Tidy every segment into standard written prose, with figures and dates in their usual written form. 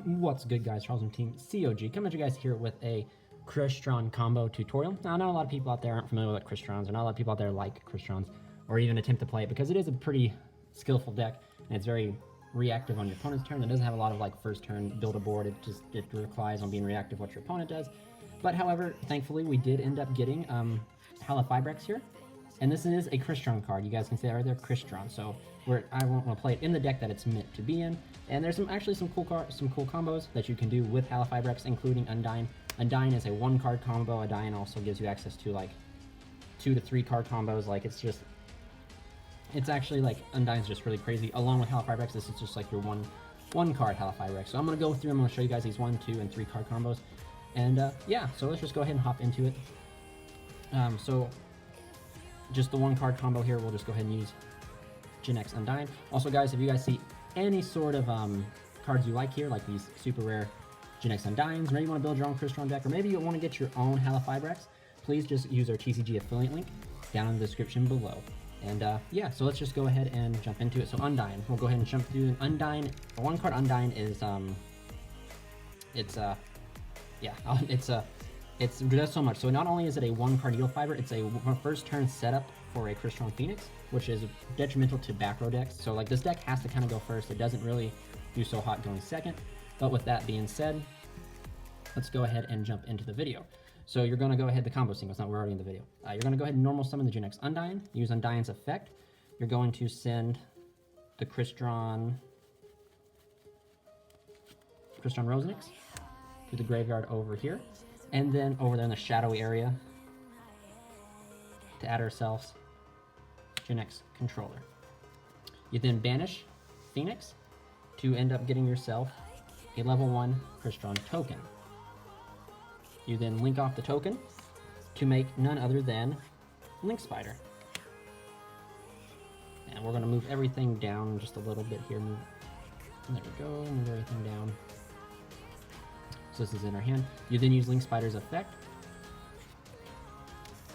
What's good, guys? Charles and Team COG coming at you guys here with a Crystron combo tutorial. Now, I know a lot of people out there aren't familiar with Crystrons, or not a lot of people out there like Crystrons, or even attempt to play it because it is a pretty skillful deck and it's very reactive on your opponent's turn. It doesn't have a lot of like first turn build a board. It relies on being reactive what your opponent does. But however, thankfully we did end up getting Halifibrex here. And this is a Crystron card. You guys can see that right there, Crystron. So I want to play it in the deck that it's meant to be in. And there's actually some cool combos that you can do with Halifibrex, including Undyne. Undyne is a 1-card combo. Undyne also gives you access to like 2 to 3 card combos. Like it's actually like Undyne's just really crazy. Along with Halifibrex, this is just like your one card Halifibrex. So I'm gonna go through. I'm gonna show you guys these 1, 2, and 3 card combos. And yeah, so let's just go ahead and hop into it. So just the 1-card combo here, we'll just go ahead and use Gen X Undyne. Also, guys, if you guys see any sort of cards you like here, like these super rare Gen X Undynes, maybe you want to build your own Crystron deck, or maybe you want to get your own Halifibrex, please just use our TCG affiliate link down in the description below. And yeah, so let's just go ahead and jump into it. So Undyne, we'll go ahead and jump through. Undyne, a 1-card Undyne is it does so much. So not only is it a 1-card Needle Fiber, it's a first turn setup for a Crystron Phoenix, which is detrimental to back row decks. So like this deck has to kind of go first. It doesn't really do so hot going second. But with that being said, let's go ahead and jump into the video. So you're going to go ahead, the combo sequence, we're already in the video. You're going to go ahead and normal summon the Gen X Undyne, use Undyne's effect. You're going to send the Crystron Rosenix to the graveyard over here. And then over there in the shadowy area, to add ourselves Gen X Controller. You then banish Phoenix to end up getting yourself a level 1 Crystron token. You then link off the token to make none other than Link Spider. And we're going to move everything down just a little bit here. There we go, move everything down. So this is in our hand. You then use Link Spider's effect.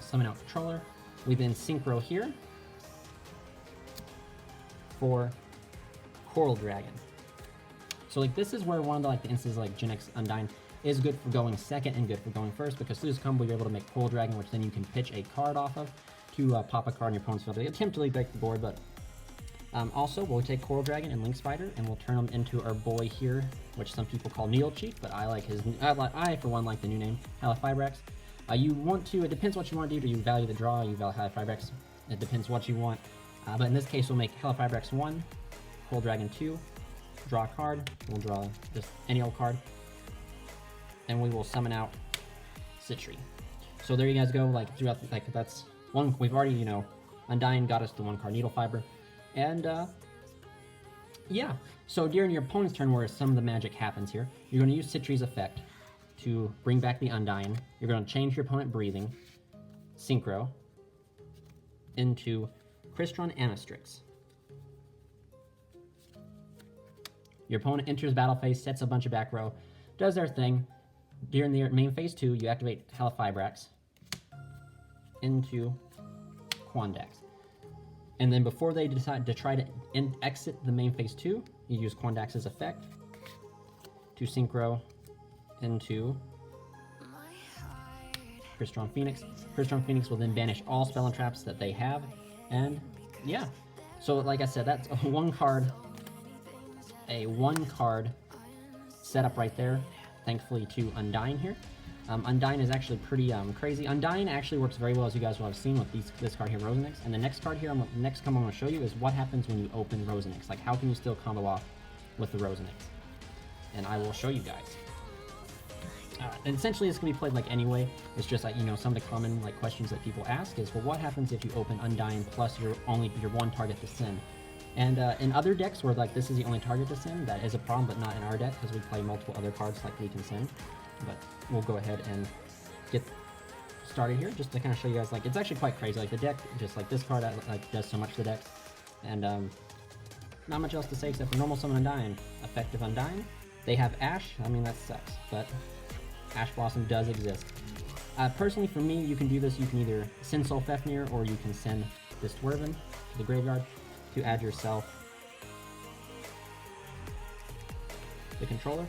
Summon out Controller. We then Synchro here for Coral Dragon. So like this is where one of the instances like Gen X Undyne is good for going second and good for going first, because through this combo you're able to make Coral Dragon, which then you can pitch a card off of to pop a card in your opponent's field. They attempt to break the board, but also we'll take Coral Dragon and Link Spider and we'll turn them into our boy here, which some people call NeeldeCheif, but I for one like the new name, Halifibrex. You want to, it depends what you want to do. Do you value the draw? You value Halifibrex? It depends what you want. But in this case, we'll make Halifibrex 1, Coral Dragon 2, draw a card. We'll draw just any old card, and we will summon out Citri. So there you guys go. Like throughout, like that's one. We've already, you know, Undyne got us the 1-card Needle Fiber, and yeah. So during your opponent's turn, where some of the magic happens here, you're going to use Citri's effect to bring back the Undyne. You're going to change your opponent breathing, Synchro, into Crystron Anastrix. Your opponent enters battle phase, sets a bunch of back row, does their thing. During the main phase 2, you activate Halifibrex into Quandax. And then before they decide to try to exit the main phase 2, you use Quandax's effect to Synchro into Crystron Phoenix. Crystron Phoenix will then banish all spell and traps that they have. And yeah, so like I said, that's a 1-card setup right there, thankfully to Undyne here. Undyne is actually pretty crazy. Undyne actually works very well, as you guys will have seen with this card here, Rosenix. And the next card here, the next combo I'm going to show you is what happens when you open Rosenix. Like, how can you still combo off with the Rosenix? And I will show you guys. And essentially, this can be played like anyway. It's just like, you know, some of the common like questions that people ask is, well, what happens if you open Undyne plus your one target to send? And in other decks where like this is the only target to send, that is a problem, but not in our deck because we play multiple other cards like we can send. But we'll go ahead and get started here just to kind of show you guys, like, it's actually quite crazy. Like the deck, just like this card like does so much to the deck, and not much else to say except for normal summon Undyne, effective Undyne. They have Ash. I mean, that sucks, but Ash Blossom does exist. Personally, for me, you can do this. You can either send Soul Fafnir or you can send this Dwarven to the graveyard to add yourself the controller.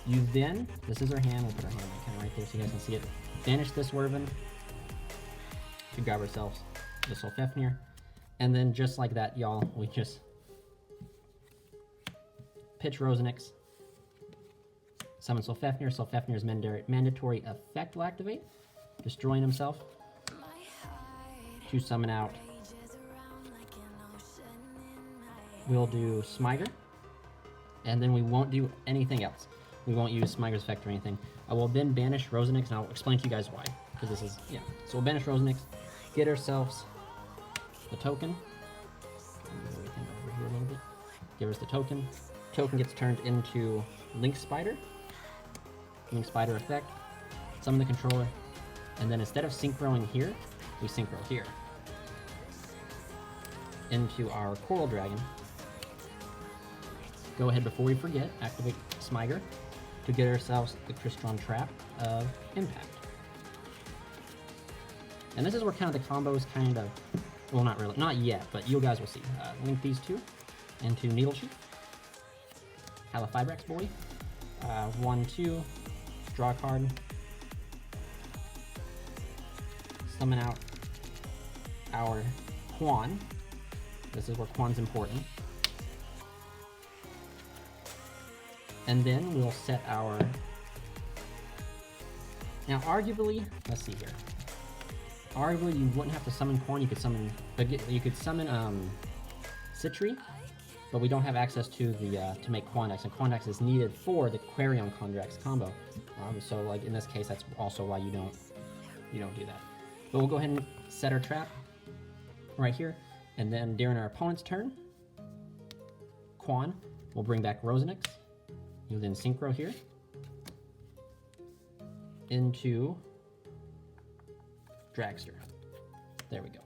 You then, this is our hand, we'll put our hand kind of right there so you guys can see it. Banish this Werven to grab ourselves the Solfefnir. And then just like that, y'all, we just pitch Rosenix, summon Solfefnir. Solfefnir's mandatory effect will activate, destroying himself to summon out. We'll do Smiter, and then we won't do anything else. We won't use Smiter's effect or anything. I will then banish Rosenix, and I'll explain to you guys why. Because this is, yeah. So we'll banish Rosenix, get ourselves the token. Move everything over here a little bit. Give us the token. Token gets turned into Link Spider. Link Spider effect. Summon the controller. And then instead of synchroing here, we synchro here. Into our Coral Dragon. Go ahead, before we forget, activate Smiter to get ourselves the Crystron Trap of Impact. And this is where kind of the combos kind of, well, not really, not yet, but you guys will see. Link these two into NeeldeCheif. Califibrax boy. 1-2, draw a card. Summon out our Quan. This is where Quan's important. And then we'll set our... Now, arguably, let's see here. Arguably, you wouldn't have to summon Quan. You could summon Citri, but we don't have access to the to make Quandax, and Quandax is needed for the Quarion Kondrax combo. So, like in this case, that's also why you don't do that. But we'll go ahead and set our trap right here, and then during our opponent's turn, Quan will bring back Rosenix. You'll then synchro here into Dragster. There we go.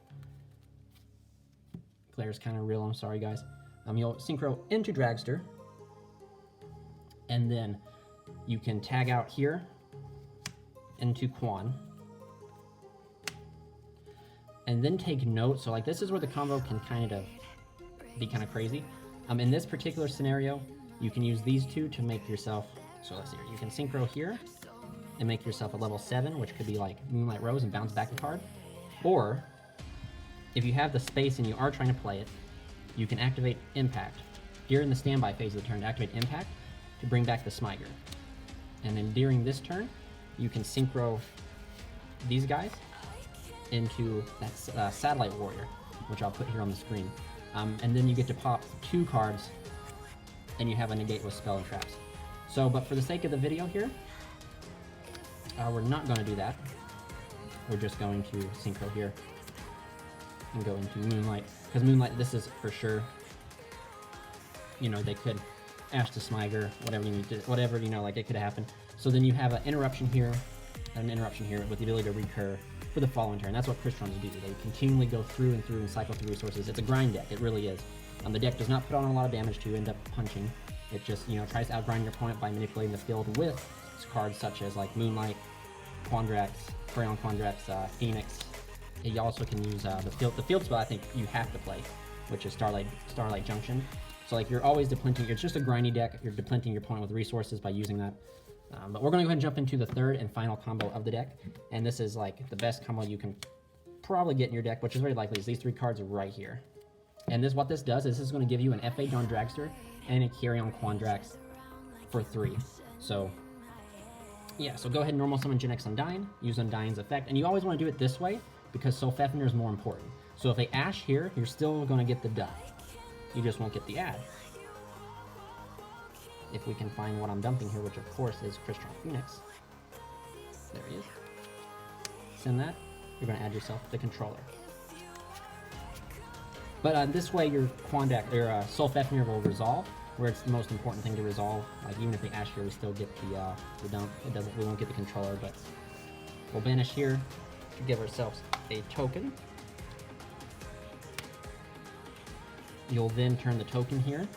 Player's kind of real, I'm sorry guys. You'll synchro into Dragster, and then you can tag out here into Quan. And then take note, so like this is where the combo can kind of be kind of crazy. In this particular scenario, you can use these two to make yourself, so let's see here, you can synchro here and make yourself a level 7, which could be like Moonlight Rose and bounce back the card. Or, if you have the space and you are trying to play it, you can activate Impact. During the standby phase of the turn, to activate Impact to bring back the Smiter. And then during this turn, you can synchro these guys into that Satellite Warrior, which I'll put here on the screen. And then you get to pop 2 cards, and you have a negate with Spell and Traps. So, but for the sake of the video here, we're not going to do that. We're just going to synchro here and go into Moonlight. Because Moonlight, this is for sure, they could Ash to Smiter, whatever you need to, whatever, like it could happen. So then you have an interruption here, and an interruption here with the ability to recur for the following turn. That's what Crystrons do. They continually go through and through and cycle through resources. It's a grind deck, it really is. The deck does not put on a lot of damage to end up punching. It just, tries to outgrind your opponent by manipulating the field with cards such as like Moonlight, Kondrax, Quarion Kondrax, Phoenix. You also can use the field spell I think you have to play, which is Starlight Junction. So like you're always depleting, it's just a grindy deck, you're depleting your opponent with resources by using that. But we're going to go ahead and jump into the third and final combo of the deck, and this is like the best combo you can probably get in your deck, which is very likely, is these 3 cards right here. And what this does is this is going to give you an F8 Dawn Dragster and a Quarion Kondrax for 3. So yeah, so go ahead and normal summon Genex Undyne, use Undyne's effect, and you always want to do it this way because Solfefnir is more important. So if they Ash here, you're still going to get the duck. You just won't get the add. If we can find what I'm dumping here, which of course is Crystron Phoenix. There he is. Send that. You're going to add yourself the controller. But this way your Solfefnir will resolve, where it's the most important thing to resolve. Like even if they Ash here, we still get the dump. We won't get the controller, but we'll banish here to give ourselves a token. You'll then turn the token here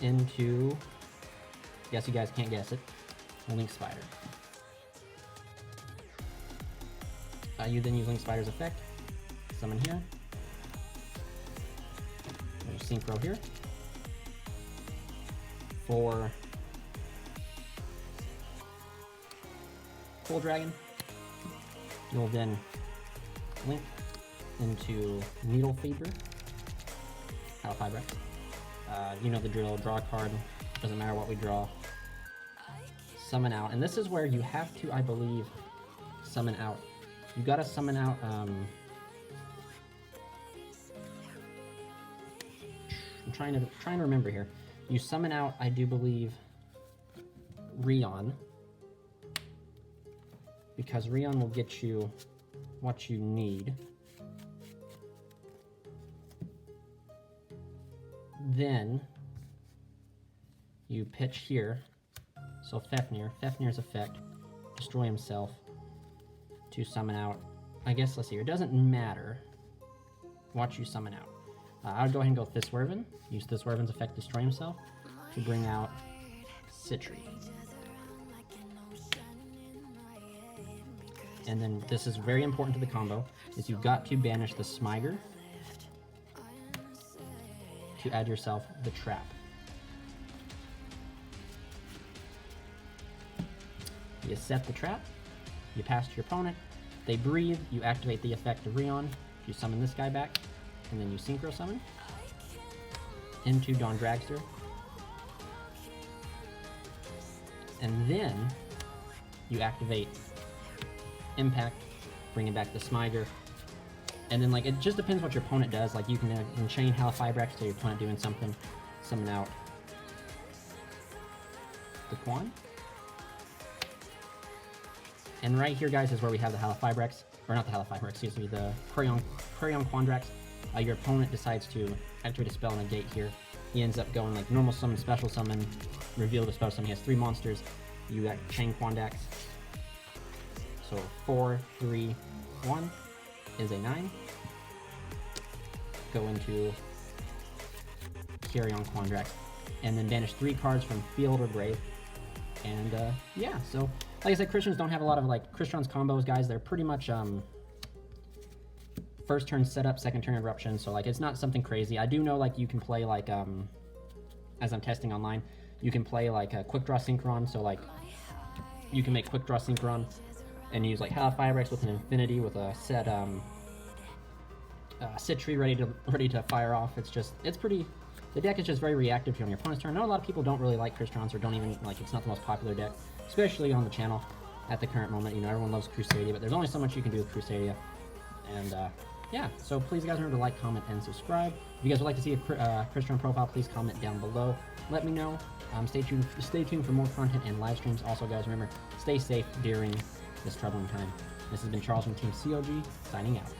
into, guess you guys can't guess it, a Link Spider. You then use Link Spider's effect, summon here, there's synchro here, for Full Dragon. You'll then link into NeeldeCheif, Halifybrex. You know the drill, draw a card, doesn't matter what we draw. Summon out, and this is where you have to, I believe, summon out. You gotta summon out, I'm trying to remember here. You summon out, I do believe, Rion, because Rion will get you what you need. Then you pitch here, so Fafnir's effect, destroy himself to summon out. I guess, let's see here, it doesn't matter what you summon out. I would go ahead and go Thiswervin, use Thiswervin's effect, destroy himself, to bring out Citri. And then this is very important to the combo, is you've got to banish the Smiger to add yourself the trap. You set the trap, you pass to your opponent, they breathe, you activate the effect of Rion, you summon this guy back, and then you Synchro Summon into Dawn Dragster. And then you activate Impact, bringing back the Smiger. And then, like, it just depends what your opponent does. Like, you can chain Halifybrex to your opponent doing something, summon out the Quan. And right here, guys, is where we have the Halifybrex, or not the Halifybrex, excuse me, the Crystron Quandrax. Your opponent decides to activate a spell and a gate here. He ends up going like normal summon, special summon, reveal the special summon. He has 3 monsters. You got chain Quandax. So 4, 3, 1 is a 9. Go into Carrion Quandrax, and then banish 3 cards from field or grave. And yeah, so like I said, Crystrons don't have a lot of like Crystron's combos, guys. They're pretty much first turn setup, second turn interruption. So like it's not something crazy. I do know like you can play like as I'm testing online, you can play like a quick draw synchron. So like you can make quick draw synchron and use like Halifybrex with an infinity with a set Citri ready to fire off. It's pretty. The deck is just very reactive to on your opponent's turn. I know a lot of people don't really like Crystrons or don't even like. It's not the most popular deck, especially on the channel at the current moment. You know, everyone loves Crusadia, but there's only so much you can do with Crusadia. And yeah, so please guys remember to like, comment, and subscribe. If you guys would like to see a Crystron profile, please comment down below. Let me know. Stay tuned for more content and live streams. Also, guys, remember, stay safe during this troubling time. This has been Charles from Team COG, signing out.